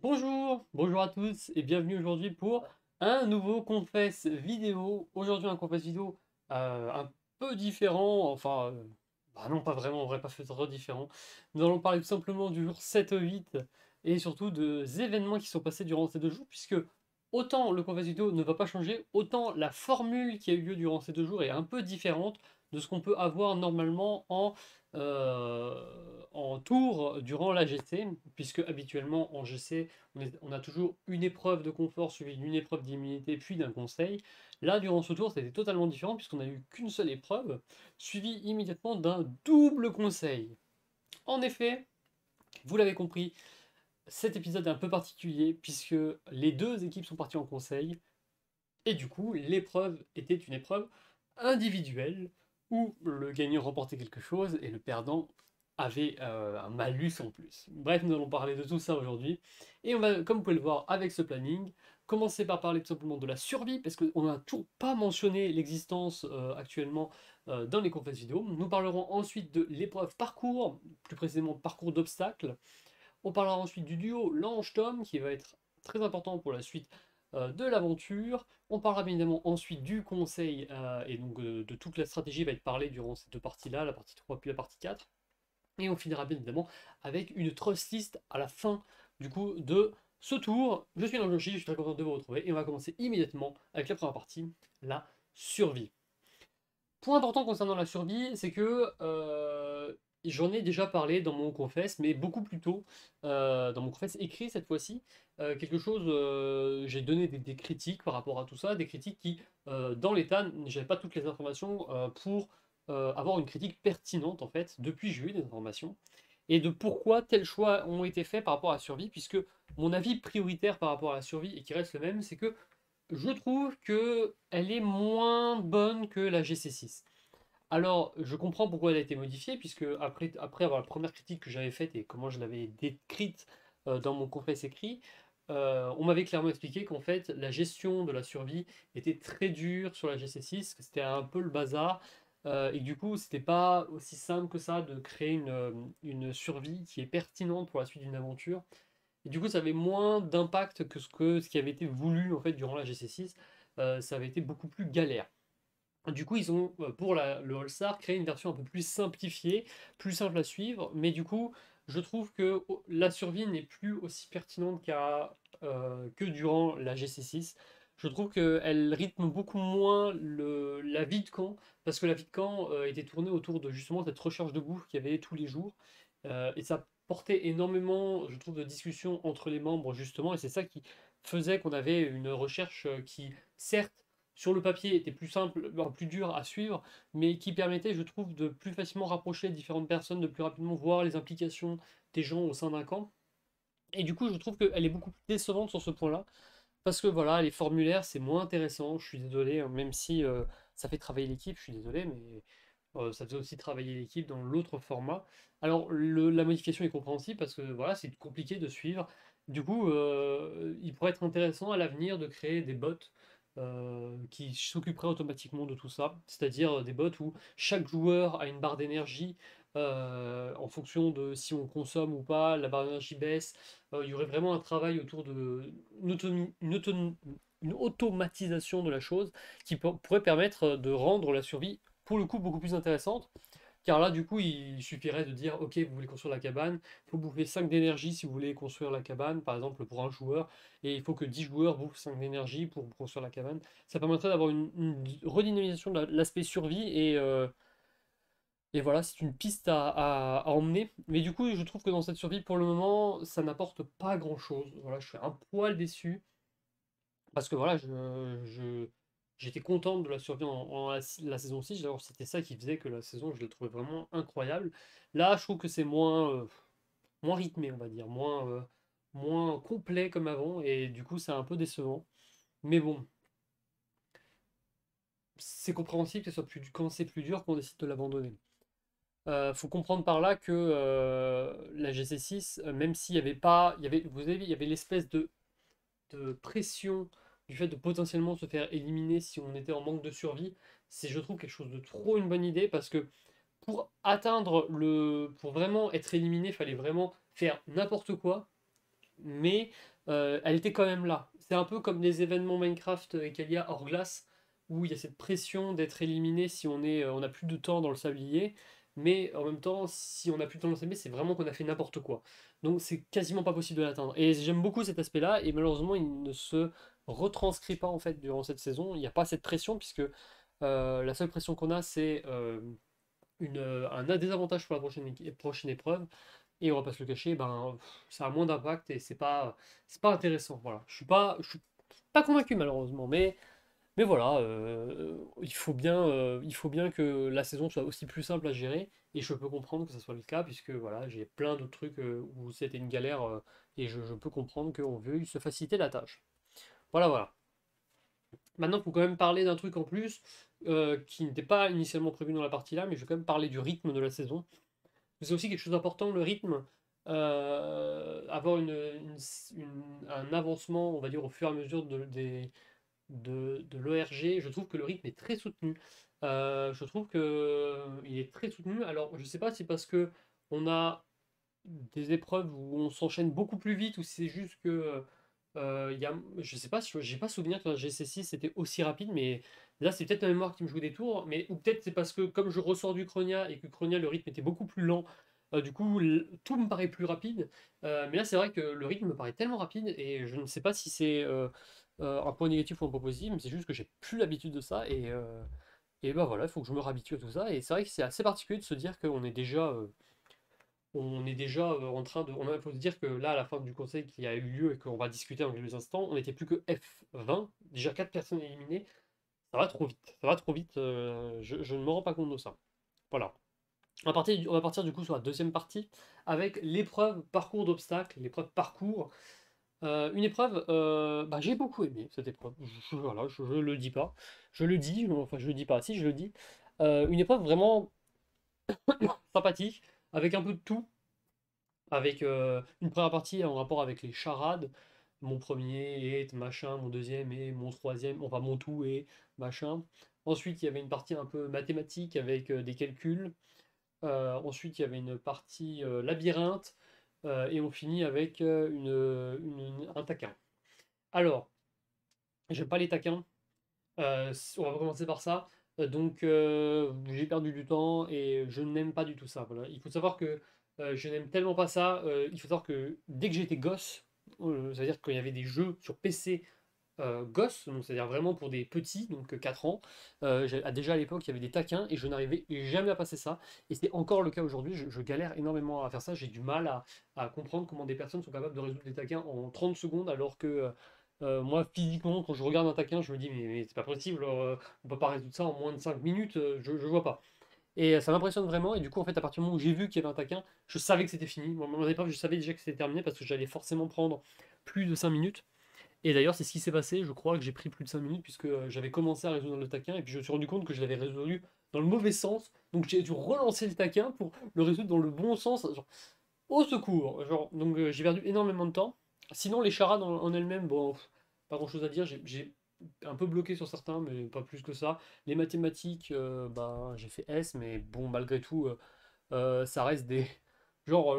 Bonjour à tous et bienvenue aujourd'hui pour un nouveau Confess vidéo. Aujourd'hui un Confess vidéo un peu différent, bah non pas vraiment, on vrai pas fait trop différent. Nous allons parler tout simplement du jour 7-8 et surtout des événements qui sont passés durant ces 2 jours, puisque autant le Confess vidéo ne va pas changer, autant la formule qui a eu lieu durant ces 2 jours est un peu différente de ce qu'on peut avoir normalement en tour durant la GC, puisque habituellement en GC, on a toujours une épreuve de confort suivie d'une épreuve d'immunité, puis d'un conseil. Là, durant ce tour, c'était totalement différent, puisqu'on n'a eu qu'une seule épreuve, suivie immédiatement d'un double conseil. En effet, vous l'avez compris, cet épisode est un peu particulier, puisque les deux équipes sont parties en conseil, et du coup, l'épreuve était une épreuve individuelle où le gagnant remportait quelque chose et le perdant avait un malus en plus. Bref, nous allons parler de tout ça aujourd'hui. Et on va, comme vous pouvez le voir avec ce planning, commencer par parler tout simplement de la survie, parce qu'on n'a toujours pas mentionné l'existence actuellement dans les conférences vidéo. Nous parlerons ensuite de l'épreuve parcours, plus précisément parcours d'obstacles. On parlera ensuite du duo Lange-Tom, qui va être très important pour la suite de l'aventure. On parlera bien évidemment ensuite du conseil, et donc de toute la stratégie va être parlée durant ces deux parties-là, la partie 3 puis la partie 4. Et on finira bien évidemment avec une trust list à la fin du coup de ce tour. Je suis Lange, je suis très content de vous retrouver et on va commencer immédiatement avec la première partie, la survie. Point important concernant la survie, c'est que j'en ai déjà parlé dans mon confess, mais beaucoup plus tôt, dans mon confess écrit cette fois-ci, j'ai donné des critiques par rapport à tout ça, des critiques qui, dans l'état, j'avais pas toutes les informations pour avoir une critique pertinente en fait, depuis j'ai eu des informations, et de pourquoi tels choix ont été faits par rapport à la survie, puisque mon avis prioritaire par rapport à la survie, et qui reste le même, c'est que je trouve que elle est moins bonne que la GC6. Alors, je comprends pourquoi elle a été modifiée, puisque après avoir la première critique que j'avais faite et comment je l'avais décrite dans mon confesse écrit, on m'avait clairement expliqué qu'en fait, la gestion de la survie était très dure sur la GC6, que c'était un peu le bazar, et que du coup, c'était pas aussi simple que ça de créer une survie qui est pertinente pour la suite d'une aventure. Et du coup, ça avait moins d'impact que ce qui avait été voulu en fait durant la GC6. Ça avait été beaucoup plus galère. Du coup, ils ont, pour le All-Star, créé une version un peu plus simplifiée, plus simple à suivre, mais du coup, je trouve que la survie n'est plus aussi pertinente que durant la GC6. Je trouve qu'elle rythme beaucoup moins la vie de camp, parce que la vie de camp était tournée autour de justement cette recherche de bouffe qu'il y avait tous les jours, et ça portait énormément, je trouve, de discussions entre les membres, justement, et c'est ça qui faisait qu'on avait une recherche qui, certes, sur le papier était plus simple, plus dur à suivre, mais qui permettait, je trouve, de plus facilement rapprocher différentes personnes, de plus rapidement voir les implications des gens au sein d'un camp. Et du coup, je trouve qu'elle est beaucoup plus décevante sur ce point-là, parce que voilà, les formulaires, c'est moins intéressant, je suis désolé, hein, même si ça fait travailler l'équipe, je suis désolé, mais ça faisait aussi travailler l'équipe dans l'autre format. Alors, la modification est compréhensible, parce que voilà, c'est compliqué de suivre. Du coup, il pourrait être intéressant à l'avenir de créer des bots qui s'occuperaient automatiquement de tout ça, c'est-à-dire des bots où chaque joueur a une barre d'énergie en fonction de si on consomme ou pas, la barre d'énergie baisse. Il y aurait vraiment un travail autour de une automatisation de la chose qui pourrait permettre de rendre la survie pour le coup beaucoup plus intéressante. Car là, du coup, il suffirait de dire, ok, vous voulez construire la cabane, il faut bouffer 5 d'énergie si vous voulez construire la cabane, par exemple pour un joueur, et il faut que 10 joueurs bouffent 5 d'énergie pour construire la cabane. Ça permettrait d'avoir une redynamisation de l'aspect survie, et voilà, c'est une piste à emmener. Mais du coup, je trouve que dans cette survie, pour le moment, ça n'apporte pas grand-chose. Voilà, je suis un poil déçu. Parce que voilà, j'étais content de la survie la saison 6. Alors, c'était ça qui faisait que la saison, je l'ai trouvée vraiment incroyable. Là, je trouve que c'est moins rythmé, on va dire, moins complet comme avant. Et du coup, c'est un peu décevant. Mais bon, c'est compréhensible que ce soit quand c'est plus dur qu'on décide de l'abandonner. Faut comprendre par là que la GC6, même s'il y avait pas, vous avez, il y avait l'espèce de pression du fait de potentiellement se faire éliminer si on était en manque de survie, c'est je trouve quelque chose de trop une bonne idée parce que pour vraiment être éliminé, il fallait vraiment faire n'importe quoi mais elle était quand même là. C'est un peu comme les événements Minecraft qu'il y a hors glace, où il y a cette pression d'être éliminé si on n'a plus de temps dans le sablier, mais en même temps, si on n'a plus de temps dans le sablier, c'est vraiment qu'on a fait n'importe quoi. Donc c'est quasiment pas possible de l'atteindre. Et j'aime beaucoup cet aspect-là, et malheureusement, il ne se retranscrit pas en fait durant cette saison. Il n'y a pas cette pression, puisque la seule pression qu'on a, c'est un désavantage pour la prochaine épreuve. Et on va pas se le cacher, ben, ça a moins d'impact et c'est pas intéressant. Voilà. Je suis pas convaincu malheureusement, mais voilà, il faut bien que la saison soit aussi plus simple à gérer. Et je peux comprendre que ça soit le cas, puisque voilà, j'ai plein d'autres trucs où c'était une galère et je peux comprendre qu'on veuille se faciliter la tâche. Voilà, voilà. Maintenant, il faut quand même parler d'un truc en plus qui n'était pas initialement prévu dans la partie là, mais je vais quand même parler du rythme de la saison. C'est aussi quelque chose d'important, le rythme. Avoir un avancement, on va dire, au fur et à mesure de l'ORG, je trouve que le rythme est très soutenu. Je trouve que il est très soutenu. Alors, je sais pas si parce que on a des épreuves où on s'enchaîne beaucoup plus vite, ou si c'est juste que je sais pas, j'ai pas souvenir que la GC6 c'était aussi rapide, mais là c'est peut-être la mémoire qui me joue des tours, mais ou peut-être c'est parce que comme je ressors du Chronia et que Chronia le rythme était beaucoup plus lent, du coup tout me paraît plus rapide. Mais là c'est vrai que le rythme me paraît tellement rapide et je ne sais pas si c'est un point négatif ou un point positif, mais c'est juste que j'ai plus l'habitude de ça et bah voilà, il faut que je me réhabitue à tout ça. Et c'est vrai que c'est assez particulier de se dire qu'on est déjà en train de. Il faut se dire que là, à la fin du conseil qui a eu lieu et qu'on va discuter dans quelques instants, on n'était plus que F20, déjà 4 personnes éliminées. Ça va trop vite. Ça va trop vite. Je ne me rends pas compte de ça. Voilà. On va partir du coup sur la deuxième partie avec l'épreuve parcours d'obstacles, l'épreuve parcours. Une épreuve, bah, j'ai beaucoup aimé cette épreuve. Voilà, je le dis pas. Je le dis, enfin je le dis pas, si je le dis. Une épreuve vraiment sympathique, avec un peu de tout. Avec une première partie en rapport avec les charades. Mon premier est machin, mon deuxième est mon troisième, enfin mon tout est machin. Ensuite, il y avait une partie un peu mathématique avec des calculs. Ensuite, il y avait une partie labyrinthe. Et on finit avec un taquin. Alors, j'aime pas les taquins. On va commencer par ça. Donc, j'ai perdu du temps et je n'aime pas du tout ça. Voilà. Il faut savoir que je n'aime tellement pas ça. Il faut savoir que dès que j'étais gosse, c'est-à-dire qu'il y avait des jeux sur PC gosse, donc c'est-à-dire vraiment pour des petits, donc 4 ans. Déjà à l'époque, il y avait des taquins et je n'arrivais jamais à passer ça. Et c'est encore le cas aujourd'hui. Je galère énormément à faire ça. J'ai du mal à comprendre comment des personnes sont capables de résoudre des taquins en 30 secondes, alors que moi, physiquement, quand je regarde un taquin, je me dis, mais c'est pas possible, on peut pas résoudre ça en moins de 5 minutes, je vois pas. Et ça m'impressionne vraiment. Et du coup, en fait, à partir du moment où j'ai vu qu'il y avait un taquin, je savais que c'était fini. Moi, à mon époque, je savais déjà que c'était terminé parce que j'allais forcément prendre plus de 5 minutes. Et d'ailleurs, c'est ce qui s'est passé. Je crois que j'ai pris plus de 5 minutes puisque j'avais commencé à résoudre le taquin et puis je me suis rendu compte que je l'avais résolu dans le mauvais sens. Donc j'ai dû relancer le taquin pour le résoudre dans le bon sens. Genre, au secours! Genre, donc j'ai perdu énormément de temps. Sinon, les charades en elles-mêmes, bon, pas grand-chose à dire. J'ai un peu bloqué sur certains, mais pas plus que ça. Les mathématiques, bah, j'ai fait S, mais bon, malgré tout, ça reste des. Genre,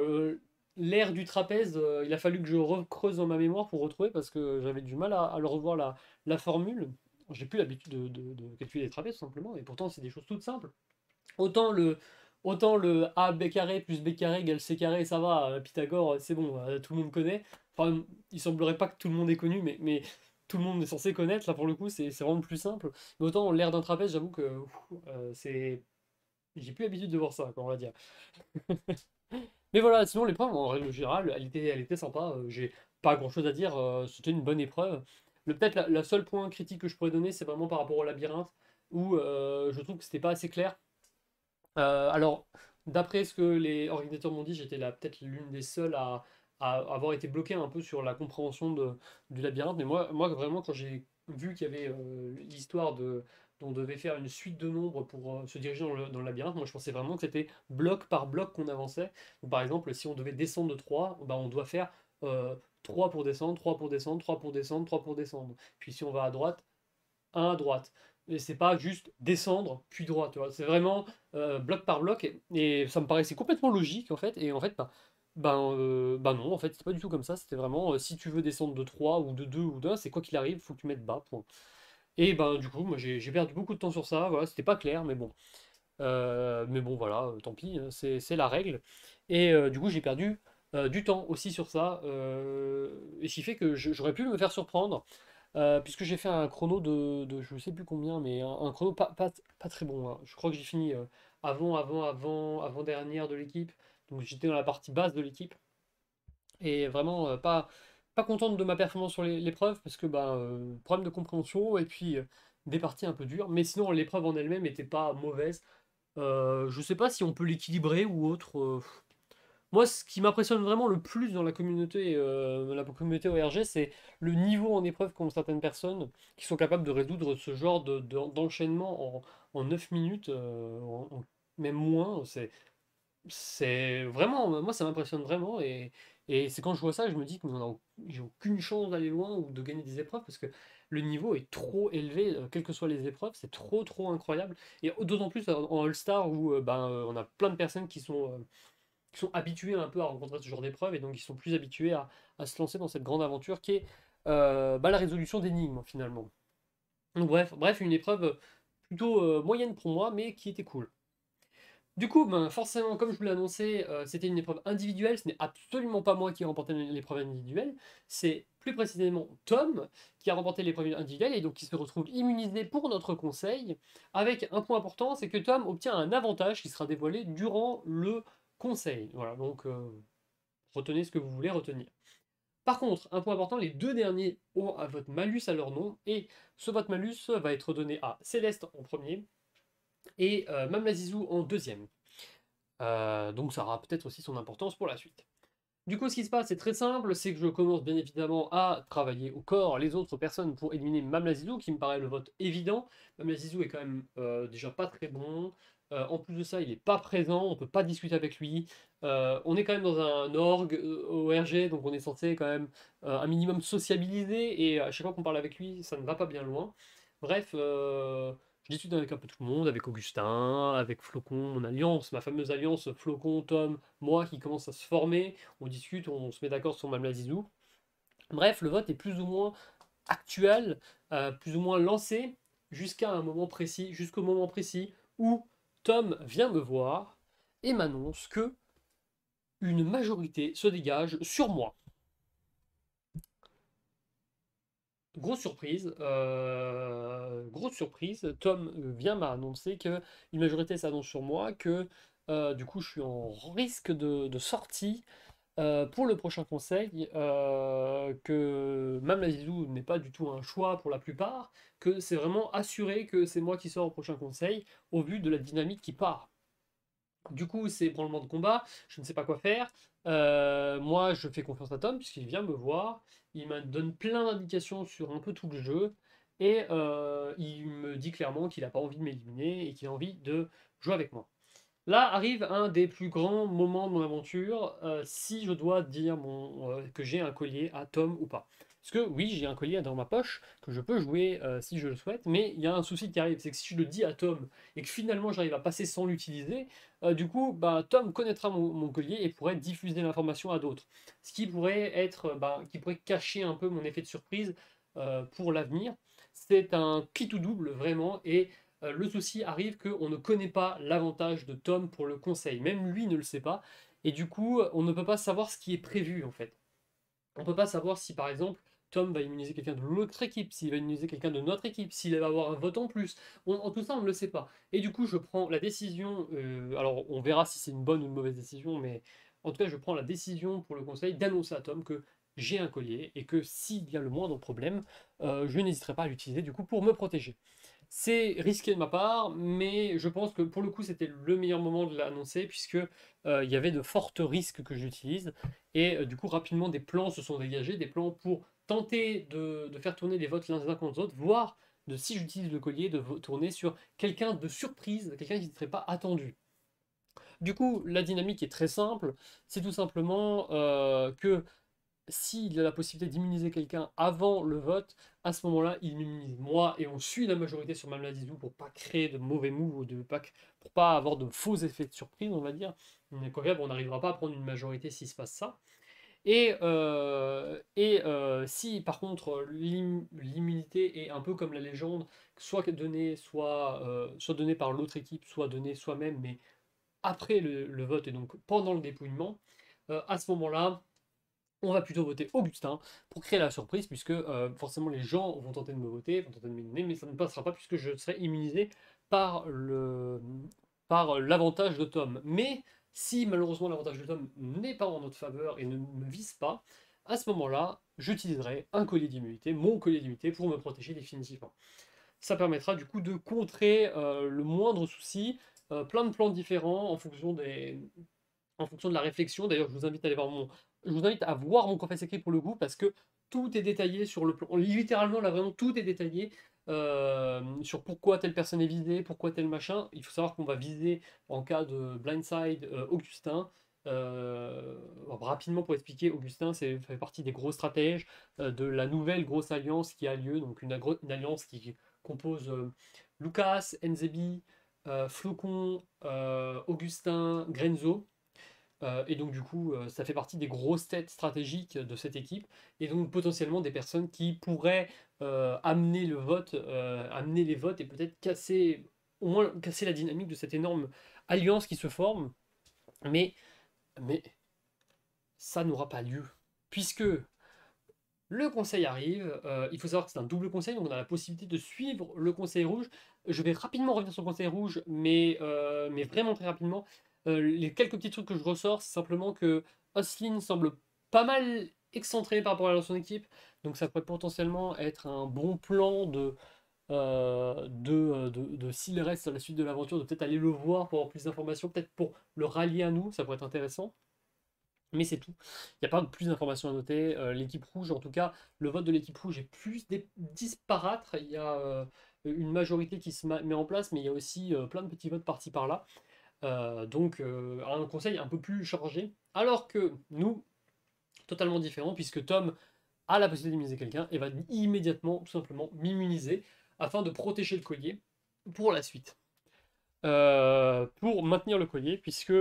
l'air du trapèze, il a fallu que je recreuse dans ma mémoire pour retrouver parce que j'avais du mal à le revoir la formule. J'ai plus l'habitude de calculer les trapèzes tout simplement, et pourtant c'est des choses toutes simples. Autant le, autant le AB carré plus B carré égale C carré, ça va, Pythagore, c'est bon, tout le monde connaît. Enfin, il semblerait pas que tout le monde ait connu, mais tout le monde est censé connaître. Là, pour le coup, c'est vraiment plus simple. Mais autant l'air d'un trapèze, j'avoue que c'est. J'ai plus l'habitude de voir ça, quoi, on va dire. Mais voilà, sinon l'épreuve, en règle générale, elle était sympa. J'ai pas grand-chose à dire. C'était une bonne épreuve. Peut-être la seule point critique que je pourrais donner, c'est vraiment par rapport au labyrinthe, où je trouve que c'était pas assez clair. Alors, d'après ce que les organisateurs m'ont dit, j'étais là peut-être l'une des seules à avoir été bloqué un peu sur la compréhension du labyrinthe. Mais moi vraiment, quand j'ai vu qu'il y avait l'histoire on devait faire une suite de nombres pour se diriger dans le labyrinthe, moi je pensais vraiment que c'était bloc par bloc qu'on avançait. Donc, par exemple, si on devait descendre de 3, bah, on doit faire 3 pour descendre, 3 pour descendre, 3 pour descendre, 3 pour descendre. Puis si on va à droite, un à droite. Et c'est pas juste descendre puis droite, tu vois. C'est vraiment bloc par bloc et ça me paraissait complètement logique en fait. Et en fait, bah, Ben non, en fait, c'était pas du tout comme ça. C'était vraiment, si tu veux descendre de 3 ou de 2 ou d'1, c'est quoi qu'il arrive, faut que tu mettes bas, point. Et ben du coup, moi j'ai perdu beaucoup de temps sur ça, voilà, c'était pas clair, mais bon. Mais bon, voilà, tant pis, hein, c'est la règle. Et du coup, j'ai perdu du temps aussi sur ça. Et ce qui fait que j'aurais pu me faire surprendre, puisque j'ai fait un chrono de je sais plus combien, mais un chrono pas très bon, hein. Je crois que j'ai fini avant-dernière de l'équipe. Donc j'étais dans la partie basse de l'équipe. Et vraiment pas contente de ma performance sur l'épreuve, parce que problème de compréhension, et puis des parties un peu dures. Mais sinon, l'épreuve en elle-même n'était pas mauvaise. Je sais pas si on peut l'équilibrer ou autre. Moi, ce qui m'impressionne vraiment le plus dans la communauté ORG, c'est le niveau en épreuve qu'ont certaines personnes qui sont capables de résoudre ce genre d'enchaînement en 9 minutes, même moins. C'est vraiment, moi ça m'impressionne vraiment, et c'est quand je vois ça, je me dis que j'ai aucune chance d'aller loin ou de gagner des épreuves, parce que le niveau est trop élevé, quelles que soient les épreuves, c'est trop incroyable. Et d'autant plus en All-Star où on a plein de personnes qui sont habituées un peu à rencontrer ce genre d'épreuves, et donc qui sont plus habituées à se lancer dans cette grande aventure qui est la résolution d'énigmes finalement. Donc bref, une épreuve plutôt moyenne pour moi, mais qui était cool. Du coup, forcément, comme je vous l'ai annoncé, c'était une épreuve individuelle. Ce n'est absolument pas moi qui ai remporté l'épreuve individuelle. C'est plus précisément Tom qui a remporté l'épreuve individuelle, et donc qui se retrouve immunisé pour notre conseil. Avec un point important, c'est que Tom obtient un avantage qui sera dévoilé durant le conseil. Voilà, donc retenez ce que vous voulez retenir. Par contre, un point important, les deux derniers ont un vote malus à leur nom, et ce vote malus va être donné à Céleste en premier et Mamlazizou en deuxième. Donc ça aura peut-être aussi son importance pour la suite. Du coup, ce qui se passe, c'est très simple, c'est que je commence bien évidemment à travailler au corps les autres personnes pour éliminer Mamlazizou, qui me paraît le vote évident. Mamlazizou est quand même déjà pas très bon. En plus de ça, il n'est pas présent, on peut pas discuter avec lui. On est quand même dans un org ORG, donc on est censé quand même un minimum sociabiliser, et à chaque fois qu'on parle avec lui, ça ne va pas bien loin. Bref, je discute avec un peu tout le monde, avec Augustin, avec Flocon, mon alliance, ma fameuse alliance Flocon, Tom, moi, qui commence à se former. On discute, on se met d'accord sur Mamlazizou. Bref, le vote est plus ou moins actuel, plus ou moins lancé, jusqu'à un moment précis, jusqu'au moment précis où Tom vient me voir et m'annonce que une majorité se dégage sur moi. Grosse surprise, Tom vient m'annoncer que une majorité s'annonce sur moi, que du coup je suis en risque de sortie pour le prochain conseil, que Mamlazizou n'est pas du tout un choix pour la plupart, que c'est vraiment assuré que c'est moi qui sors au prochain conseil, au vu de la dynamique qui part. Du coup, c'est branlement de combat, je ne sais pas quoi faire. Moi, je fais confiance à Tom, puisqu'il vient me voir, il me donne plein d'indications sur un peu tout le jeu, et il me dit clairement qu'il n'a pas envie de m'éliminer et qu'il a envie de jouer avec moi. Là arrive un des plus grands moments de mon aventure, si je dois dire que j'ai un collier à Tom ou pas. Parce que oui, j'ai un collier dans ma poche, que je peux jouer si je le souhaite, mais il y a un souci qui arrive, c'est que si je le dis à Tom, et que finalement j'arrive à passer sans l'utiliser, du coup, Tom connaîtra mon collier et pourrait diffuser l'information à d'autres. Ce qui pourrait être, qui pourrait cacher un peu mon effet de surprise pour l'avenir. C'est un qui tout double, vraiment, et le souci arrive qu'on ne connaît pas l'avantage de Tom pour le conseil. Même lui ne le sait pas. Et du coup, on ne peut pas savoir ce qui est prévu en fait. On ne peut pas savoir si par exemple Tom va immuniser quelqu'un de l'autre équipe, s'il va immuniser quelqu'un de notre équipe, s'il va avoir un vote en plus. Tout ça, on ne le sait pas. Et du coup, je prends la décision. Alors, on verra si c'est une bonne ou une mauvaise décision, mais en tout cas, je prends la décision pour le conseil d'annoncer à Tom que j'ai un collier, et que s'il y a le moindre problème, je n'hésiterai pas à l'utiliser du coup pour me protéger. C'est risqué de ma part, mais je pense que pour le coup, c'était le meilleur moment de l'annoncer, puisque il y avait de forts risques que j'utilise. Et du coup, rapidement, des plans se sont dégagés, des plans pour tenter de faire tourner les votes l'un contre les autres, voire de, si j'utilise le collier, de tourner sur quelqu'un de surprise, quelqu'un qui ne serait pas attendu. Du coup, la dynamique est très simple, c'est tout simplement que s'il a la possibilité d'immuniser quelqu'un avant le vote, à ce moment-là, il m'immunise moi et on suit la majorité sur Mamladizou pour pas créer de mauvais moves ou pour pas avoir de faux effets de surprise, on va dire. Mais quand même, on n'arrivera pas à prendre une majorité s'il se passe ça. Si par contre l'immunité est un peu comme la légende, soit donnée par l'autre équipe, soit donnée soi-même, mais après le vote et donc pendant le dépouillement, à ce moment-là, on va plutôt voter Augustin pour créer la surprise, puisque forcément les gens vont tenter de me voter, vont tenter de m'éliminer, mais ça ne passera pas puisque je serai immunisé par l'avantage de Tom. Mais si malheureusement l'avantage de Tom n'est pas en notre faveur et ne me vise pas, à ce moment-là, j'utiliserai un collier d'immunité, mon collier d'immunité, pour me protéger définitivement. Ça permettra du coup de contrer le moindre souci, plein de plans différents en fonction de la réflexion. D'ailleurs, je vous invite à voir mon confesse écrit pour le coup, parce que tout est détaillé sur le plan. Littéralement, là, vraiment, tout est détaillé sur pourquoi telle personne est visée, pourquoi tel machin. Il faut savoir qu'on va viser, en cas de blindside, Augustin. Rapidement pour expliquer, Augustin fait partie des gros stratèges de la nouvelle grosse alliance qui a lieu, donc une alliance qui compose Lucas, Nzebi, Flocon, Augustin, Grenzo. Et donc du coup, ça fait partie des grosses têtes stratégiques de cette équipe, et donc potentiellement des personnes qui pourraient amener les votes et peut-être au moins casser la dynamique de cette énorme alliance qui se forme. Mais, mais ça n'aura pas lieu, puisque le conseil arrive. Il faut savoir que c'est un double conseil, donc on a la possibilité de suivre le conseil rouge. Je vais rapidement revenir sur le conseil rouge, mais vraiment très rapidement. Les quelques petits trucs que je ressors, c'est simplement que Oslin semble pas mal excentré par rapport à son équipe, donc ça pourrait potentiellement être un bon plan de s'il reste à la suite de l'aventure, de peut-être aller le voir pour avoir plus d'informations, peut-être pour le rallier à nous, ça pourrait être intéressant. Mais c'est tout. Il n'y a pas plus d'informations à noter. L'équipe rouge, en tout cas, le vote de l'équipe rouge est plus disparate. Il y a une majorité qui se met en place, mais il y a aussi plein de petits votes par-ci par-là. Un conseil un peu plus chargé. Alors que nous, totalement différent, puisque Tom a la possibilité d'immuniser quelqu'un et va immédiatement, tout simplement, m'immuniser afin de protéger le collier pour la suite. Pour maintenir le collier, puisque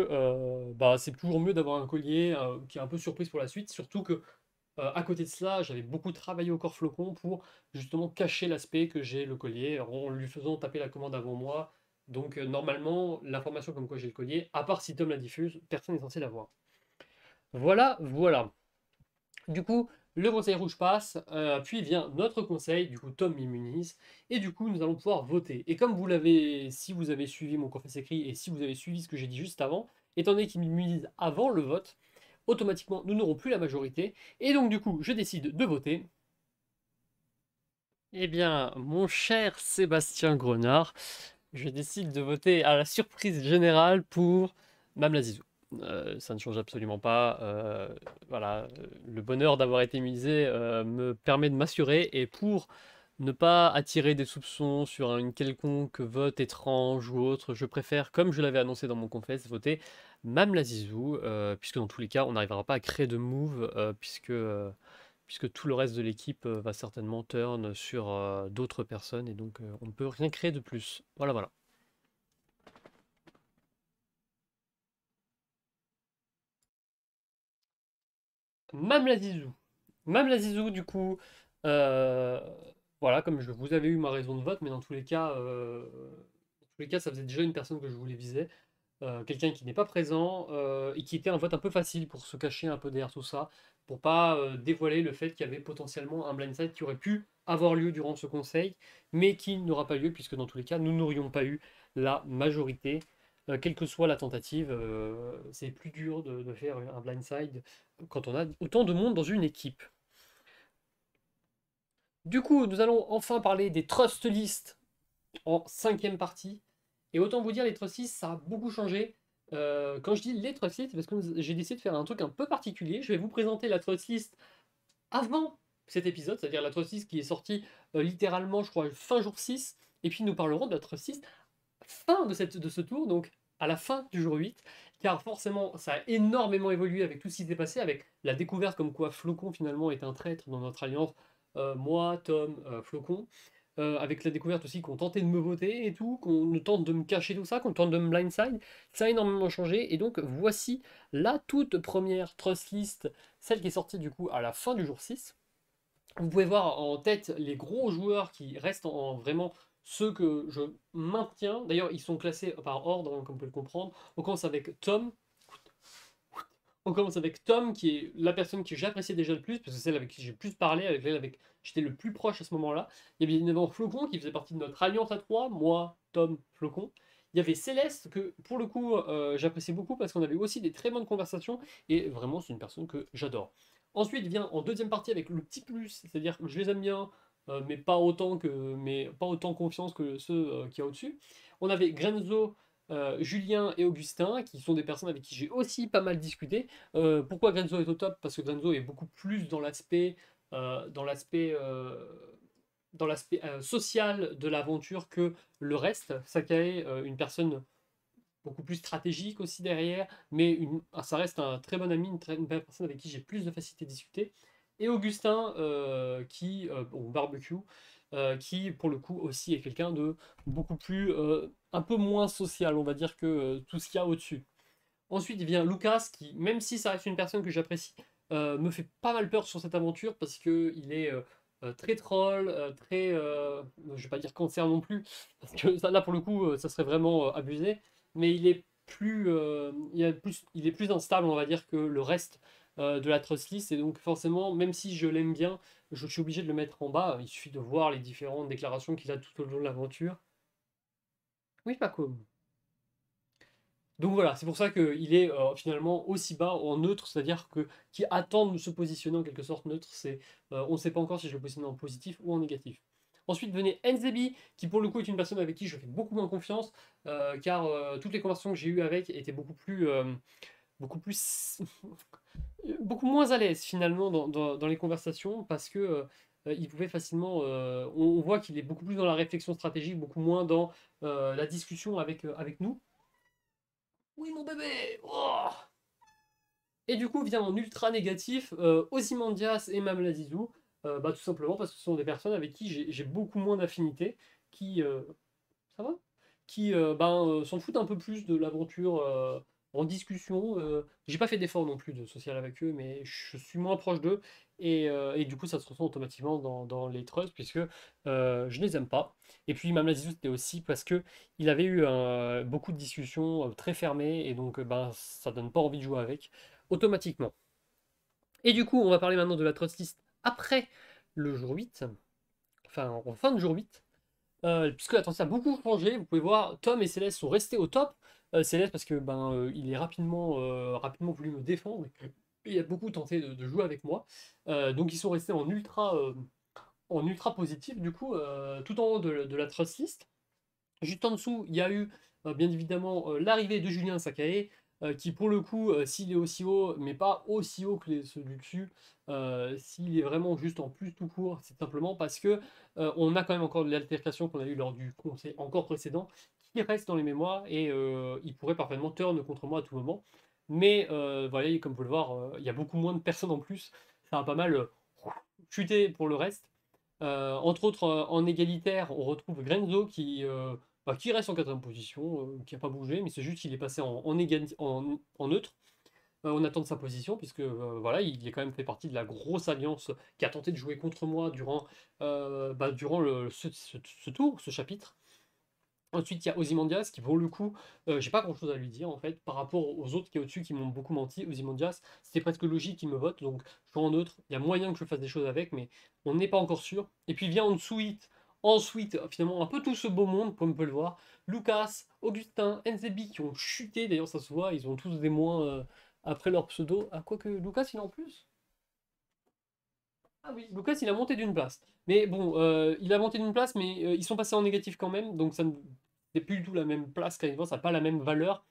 c'est toujours mieux d'avoir un collier qui est un peu surprise pour la suite, surtout que à côté de cela, j'avais beaucoup travaillé au corps flocon pour justement cacher l'aspect que j'ai le collier, en lui faisant taper la commande avant moi. Donc normalement, l'information comme quoi j'ai le collier, à part si Tom la diffuse, personne n'est censé l'avoir. Voilà, voilà. Du coup, le conseil rouge passe, puis vient notre conseil, du coup Tom m'immunise, et du coup nous allons pouvoir voter. Et comme si vous avez suivi mon confesse écrit, et si vous avez suivi ce que j'ai dit juste avant, étant donné qu'il m'immunise avant le vote, automatiquement nous n'aurons plus la majorité, et donc du coup je décide de voter. Eh bien, mon cher Sébastien Grenard, je décide de voter à la surprise générale pour Mme Zizou. Ça ne change absolument pas. Voilà, le bonheur d'avoir été immunisé me permet de m'assurer, et pour ne pas attirer des soupçons sur une quelconque vote étrange ou autre, je préfère, comme je l'avais annoncé dans mon confesse, voter Mme Zizou, puisque dans tous les cas, on n'arrivera pas à créer de move, puisque tout le reste de l'équipe va certainement turn sur d'autres personnes, et donc on ne peut rien créer de plus. Voilà, voilà. Mamla Zizou. Mamla Zizou, du coup, euh, voilà, comme vous avez eu ma raison de vote, mais dans tous les cas, ça faisait déjà une personne que je voulais viser. Quelqu'un qui n'est pas présent et qui était un vote un peu facile pour se cacher un peu derrière tout ça, pour pas dévoiler le fait qu'il y avait potentiellement un blindside qui aurait pu avoir lieu durant ce conseil, mais qui n'aura pas lieu, puisque dans tous les cas, nous n'aurions pas eu la majorité. Quelle que soit la tentative, c'est plus dur de faire un blindside quand on a autant de monde dans une équipe. Du coup, nous allons enfin parler des trust lists en cinquième partie. Et autant vous dire, les trust lists, ça a beaucoup changé. Quand je dis les trust lists, c'est parce que j'ai décidé de faire un truc un peu particulier. Je vais vous présenter la trust list avant cet épisode, c'est-à-dire la trust list qui est sortie littéralement, je crois, fin jour 6. Et puis nous parlerons de la trust list fin de ce tour, donc à la fin du jour 8. car forcément, ça a énormément évolué avec tout ce qui s'est passé, avec la découverte comme quoi Flocon finalement est un traître dans notre alliance, moi, Tom, Flocon, avec la découverte aussi qu'on tentait de me voter et tout, qu'on tente de me cacher tout ça, qu'on tente de me blindside, ça a énormément changé, et donc voici la toute première trust list, celle qui est sortie du coup à la fin du jour 6. Vous pouvez voir en tête les gros joueurs qui restent vraiment ceux que je maintiens. D'ailleurs, ils sont classés par ordre, hein, comme vous pouvez le comprendre. On commence avec Tom. On commence avec Tom, qui est la personne que j'appréciais déjà le plus, parce que c'est celle avec qui j'ai le plus parlé, avec laquelle j'étais le plus proche à ce moment-là. Il y avait évidemment Flocon, qui faisait partie de notre alliance à trois, moi, Tom, Flocon. Il y avait Céleste, que pour le coup, j'appréciais beaucoup, parce qu'on avait aussi des très bonnes conversations, et vraiment, c'est une personne que j'adore. Ensuite vient en deuxième partie avec le petit plus, c'est-à-dire que je les aime bien, mais pas autant confiance que ceux qu'il y a au-dessus. On avait Grenzo, Julien et Augustin, qui sont des personnes avec qui j'ai aussi pas mal discuté. Pourquoi Grenzo est au top? Parce que Grenzo est beaucoup plus euh, dans l'aspect euh, dans l'aspect social de l'aventure que le reste. Sakae, une personne beaucoup plus stratégique aussi derrière, mais ça reste un très bon ami, une personne avec qui j'ai plus de facilité à discuter. Et Augustin, bon, barbecue, qui pour le coup aussi est quelqu'un de beaucoup plus, un peu moins social, on va dire, que tout ce qu'il y a au-dessus. Ensuite, il vient Lucas, qui, même si ça reste une personne que j'apprécie, me fait pas mal peur sur cette aventure parce que il est très troll, je vais pas dire cancer non plus, parce que ça, là pour le coup, ça serait vraiment abusé, mais il est plus instable, on va dire, que le reste de la trust list, et donc forcément, même si je l'aime bien, je suis obligé de le mettre en bas. Il suffit de voir les différentes déclarations qu'il a tout au long de l'aventure. Oui, Paco. Donc voilà, c'est pour ça qu'il est finalement aussi bas en neutre, c'est-à-dire que qui attend de se positionner en quelque sorte neutre. On ne sait pas encore si je le positionne en positif ou en négatif. Ensuite venait Enzebi, qui pour le coup est une personne avec qui je fais beaucoup moins confiance, car toutes les conversations que j'ai eues avec étaient beaucoup plus, beaucoup moins à l'aise finalement dans les conversations, parce que il pouvait facilement, on voit qu'il est beaucoup plus dans la réflexion stratégique, beaucoup moins dans la discussion avec nous. Oui, mon bébé! Oh. Et du coup, vient en ultra négatif Ozymandias et Mamladizou, tout simplement parce que ce sont des personnes avec qui j'ai beaucoup moins d'affinité, qui, ça va? Qui s'en foutent un peu plus de l'aventure en discussion. J'ai pas fait d'effort non plus de social avec eux, mais je suis moins proche d'eux. Et du coup, ça se ressent automatiquement dans les trusts, puisque je les aime pas. Et puis, Mamla Zizou, c'était aussi parce que il avait eu beaucoup de discussions très fermées, et donc ça donne pas envie de jouer avec, automatiquement. Et du coup, on va parler maintenant de la trust list après le jour 8, enfin en fin de jour 8. Puisque la transfert a beaucoup changé, vous pouvez voir, Tom et Céleste sont restés au top. Céleste parce que il est rapidement voulu me défendre, et il a beaucoup tenté de jouer avec moi. Donc ils sont restés en ultra positif du coup, tout en haut de la trust list. Juste en dessous, il y a eu bien évidemment l'arrivée de Julien Sakae, qui pour le coup, s'il est aussi haut, mais pas aussi haut que ceux du dessus, s'il est vraiment juste en plus tout court, c'est simplement parce que on a quand même encore de l'altercation qu'on a eu lors du conseil encore précédent, qui reste dans les mémoires, et il pourrait parfaitement turn contre moi à tout moment. Mais voilà, comme vous pouvez le voir, il y a beaucoup moins de personnes en plus. Ça a pas mal chuté pour le reste. Entre autres, en égalitaire, on retrouve Grenzo qui reste en quatrième position, qui n'a pas bougé, mais c'est juste qu'il est passé en neutre. On attend de sa position, puisque voilà, il est quand même fait partie de la grosse alliance qui a tenté de jouer contre moi durant ce tour, ce chapitre. Ensuite, il y a Ozymandias qui, pour le coup, j'ai pas grand-chose à lui dire en fait par rapport aux autres qui est au-dessus qui m'ont beaucoup menti. Ozymandias, c'était presque logique qu'il me vote, donc je suis en neutre. Il y a moyen que je fasse des choses avec, mais on n'est pas encore sûr. Et puis vient ensuite, finalement, un peu tout ce beau monde, comme on peut le voir. Lucas, Augustin, Enzebi qui ont chuté. D'ailleurs, ça se voit, ils ont tous des moins après leur pseudo. Ah, quoique Lucas, il est en plus. Ah oui, Lucas, il a monté d'une place. Mais bon, il a monté d'une place, mais ils sont passés en négatif quand même, donc ça ne c'est plus du tout la même place qu'avant, ça n'a pas la même valeur.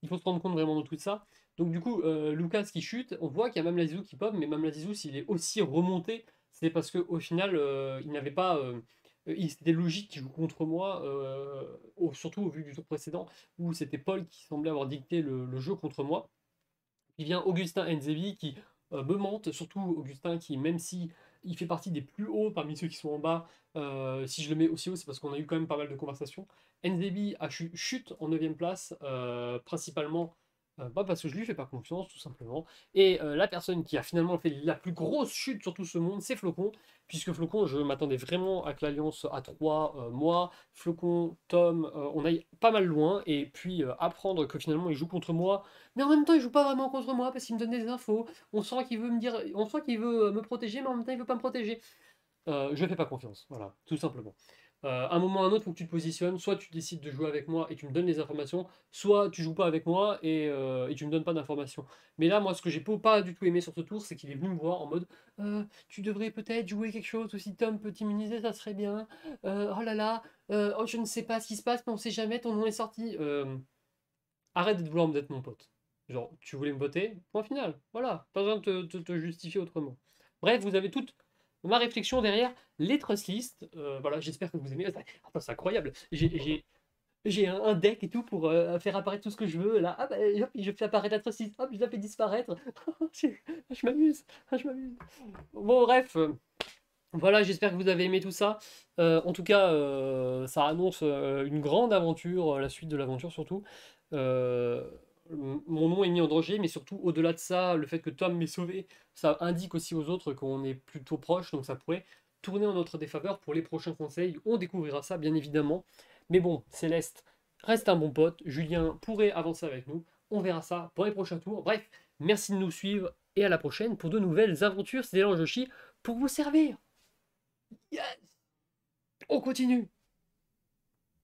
Il faut se rendre compte vraiment de tout ça. Donc du coup, Lucas qui chute, on voit qu'il y a Mamla Zizou qui pop, mais Mamla Zizou, s'il est aussi remonté, c'est parce qu'au final, il n'avait pas c'était logique qu'il joue contre moi, surtout au vu du tour précédent, où c'était Paul qui semblait avoir dicté le jeu contre moi. Il vient Augustin Nzebi qui me mente, surtout Augustin qui, même si il fait partie des plus hauts parmi ceux qui sont en bas, si je le mets aussi haut, c'est parce qu'on a eu quand même pas mal de conversations. Nzebi a chute en 9ème place, principalement parce que je lui fais pas confiance, tout simplement. Et la personne qui a finalement fait la plus grosse chute sur tout ce monde, c'est Flocon, puisque Flocon, je m'attendais vraiment à que l'alliance à 3, moi, Flocon, Tom, on aille pas mal loin, et puis apprendre que finalement il joue contre moi, mais en même temps, il joue pas vraiment contre moi parce qu'il me donne des infos. On sent qu'il veut me dire, on sent qu'il veut me protéger, mais en même temps, il veut pas me protéger. Je fais pas confiance, voilà, tout simplement. À un moment ou à un autre, il faut que tu te positionnes. Soit tu décides de jouer avec moi et tu me donnes des informations, soit tu joues pas avec moi et tu me donnes pas d'informations. Mais là, moi, ce que j'ai pas du tout aimé sur ce tour, c'est qu'il est venu me voir en mode tu devrais peut-être jouer quelque chose, ou si Tom peut t'immuniser, ça serait bien. Oh là là, oh, je ne sais pas ce qui se passe, mais on sait jamais, ton nom est sorti. Arrête de vouloir d'être mon pote. Genre, tu voulais me voter, point final. Voilà, pas besoin de te justifier autrement. Bref, vous avez toute ma réflexion derrière les trust lists. Voilà, j'espère que vous aimez. Attends, c'est incroyable. J'ai un deck et tout pour faire apparaître tout ce que je veux. Là, ah bah, hop, je fais apparaître la trust list. Hop, je la fais disparaître. Je m'amuse. Je m'amuse. Bon, bref. Voilà, j'espère que vous avez aimé tout ça. En tout cas, ça annonce une grande aventure, la suite de l'aventure surtout. Euh, Mon nom est mis en danger, mais surtout au-delà de ça, le fait que Tom m'ait sauvé, ça indique aussi aux autres qu'on est plutôt proche, donc ça pourrait tourner en notre défaveur pour les prochains conseils. On découvrira ça, bien évidemment. Mais bon, Céleste reste un bon pote. Julien pourrait avancer avec nous. On verra ça pour les prochains tours. Bref, merci de nous suivre et à la prochaine pour de nouvelles aventures. C'était Joshi pour vous servir. Yes! On continue.